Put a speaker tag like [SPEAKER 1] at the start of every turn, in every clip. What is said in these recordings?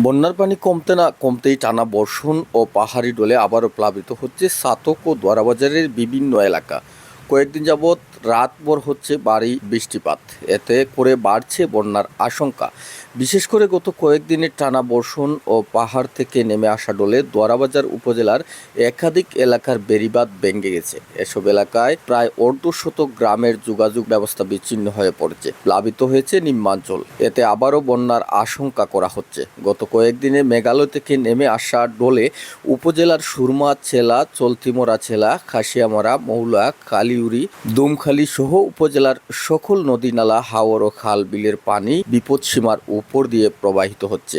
[SPEAKER 1] বন্যার পানি কমতে না কমতেই টানা বর্ষণ ও পাহাড়ি ঢলে আবারও প্লাবিত হচ্ছে ছাতক ও দোয়ারাবাজারের বিভিন্ন এলাকা। কয়েকদিন যাবৎ রাতভর হচ্ছে ভারী বৃষ্টিপাত, এতে করে বাড়ছে বন্যার আশঙ্কা। বিশেষ করে গত কয়েকদিনের টানা বর্ষণ ও পাহাড় থেকে নেমে আসা ঢলে দোয়ারাবাজার উপজেলার একাধিক এলাকার বেড়িবাঁধ ভেঙে গেছে। এসব এলাকায় প্রায় অর্ধশত গ্রামের যোগাযোগ ব্যবস্থা বিচ্ছিন্ন হয়ে পড়েছে, প্লাবিত হয়েছে নিম্নাঞ্চল। এতে আবারও বন্যার আশঙ্কা করা হচ্ছে। গত কয়েকদিনে মেঘালয় থেকে নেমে আসা ঢলে উপজেলার সুরমা ছেলা, চলতিমরা ছেলা, খাসিয়ামারা, মৌলা, কালিউরি, দুমখালি সহ উপজেলার সকল নদী নালা, হাওর ও খাল বিলের পানি বিপদসীমার উপর দিয়ে প্রবাহিত হচ্ছে।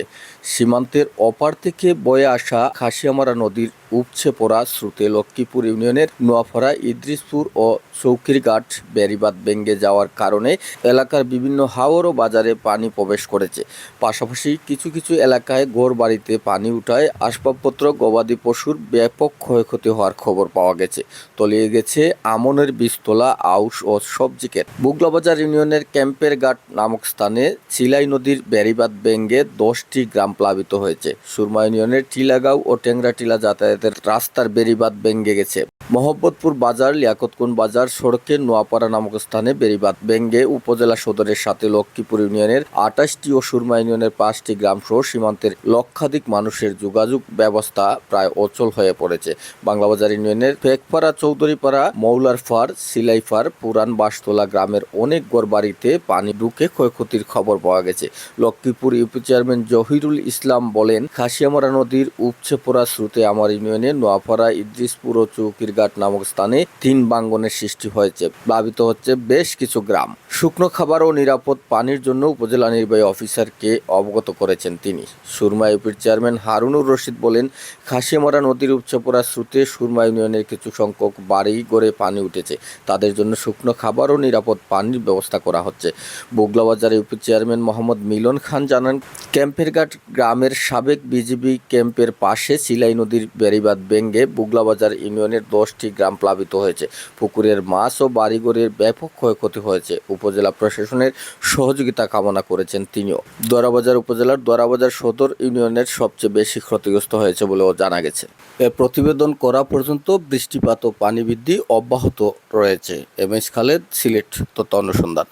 [SPEAKER 1] সীমান্তের অপার থেকে বয়ে আসা খাসিয়ামারা নদীর উপচে পড়া স্রোতে লক্ষ্মীপুর ইউনিয়নের নোয়াপাড়া, ইদ্রিসপুর ও চৌকিরঘাট বেড়িবাঁধ ভেঙে যাওয়ার কারণে এলাকার বিভিন্ন হাওর ও বাজারে পানি প্রবেশ করেছে। পাশাপাশি কিছু কিছু এলাকায় ঘরবাড়িতে পানি উঠায় আসবাবপত্র, গবাদি পশুর ব্যাপক ক্ষয়ক্ষতি হওয়ার খবর পাওয়া গেছে। তলিয়ে গেছে আমনের বীজতলা, আউশ ও সবজি ক্ষেত। বুগলাবাজার ইউনিয়নের ক্যাম্পের ঘাট নামক স্থানে চিলাই নদীর বেড়িবাঁধ ভেঙে 10টি গ্রাম প্লাবিত হয়েছে। সুরমা ইউনিয়নের টিলাগাঁও ও টেংরাটিলা যাতায়াতের রাস্তার বেড়িবাঁধ ভেঙে গেছে। মোহাম্মদপুর বাজার, লিয়াকতকুন বাজার সড়কের নোয়াপাড়া নামক স্থানে বেড়িবাঁধ ভেঙে উপজেলা সদরের সাথে লক্ষ্মীপুর ইউনিয়নের 28টি ও সুরমা ইউনিয়নের 5টি গ্রাম সহ সীমান্তের লক্ষাধিক মানুষের যোগাযোগ ব্যবস্থা প্রায় অচল হয়ে পড়েছে। বাংলাবাজার ইউনিয়নের ফেকপাড়া, চৌধুরীপাড়া, মৌলারফার, সিলাইফার, পুরান বাসতলা গ্রামের অনেক ঘরবাড়িতে পানি ঢুকে ক্ষয়ক্ষতির খবর পাওয়া গেছে। লক্ষ্মীপুর ইউপি চেয়ারম্যান জহিরুল ইসলাম বলেন, খাসিয়ামারা নদীর উপচে পড়া স্রোতে আমার ইউনিয়নের নোয়াপাড়া, ইদ্রিসপুর ও চৌকিরঘাট নামক স্থানে 3 ভাঙ্গনের সৃষ্টি হয়েছে। প্লাবিত হচ্ছে বেশ কিছু গ্রাম। শুকনো খাবার ও নিরাপদ পানির জন্য উপজেলা নির্বাহী অফিসারকে অবগত করেছেন তিনি। সুরমা ইউপির চেয়ারম্যান হারুনুর রশিদ বলেন, খাসিয়ামারা নদীর উপচে পড়া স্রোতে সুরমা ইউনিয়নের কিছু সংখ্যক বাড়ি ঘরে পানি উঠেছে। তাদের জন্য শুকনো খাবার ও নিরাপদ পানির ব্যবস্থা করা হচ্ছে। বুগলাবাজার ইউপি চেয়ারম্যান মোহাম্মদ মিলন খান জানান, ক্যাম্পেরঘাট গ্রামের সাবেক বিজিবি ক্যাম্পের পাশে চিলাই নদীর বেড়িবাঁধ ভেঙে বুগলাবাজার ইউনিয়নের 10টি গ্রাম প্লাবিত হয়েছে। পুকুরের মাছ ও বাড়িঘরের ব্যাপক ক্ষয়ক্ষতি হয়েছে। উপজেলা প্রশাসনের সহযোগিতা কামনা করেছেন তিনিও। দোয়ারাবাজার উপজেলার দোয়ারাবাজার সদর ইউনিয়নের সবচেয়ে বেশি ক্ষতিগ্রস্ত হয়েছে বলেও জানা গেছে। এ প্রতিবেদন করা পর্যন্ত বৃষ্টিপাত ও পানি বৃদ্ধি অব্যাহত রয়েছে। এম এস খালেদ, সিলেট তথ্য অনুসন্ধান।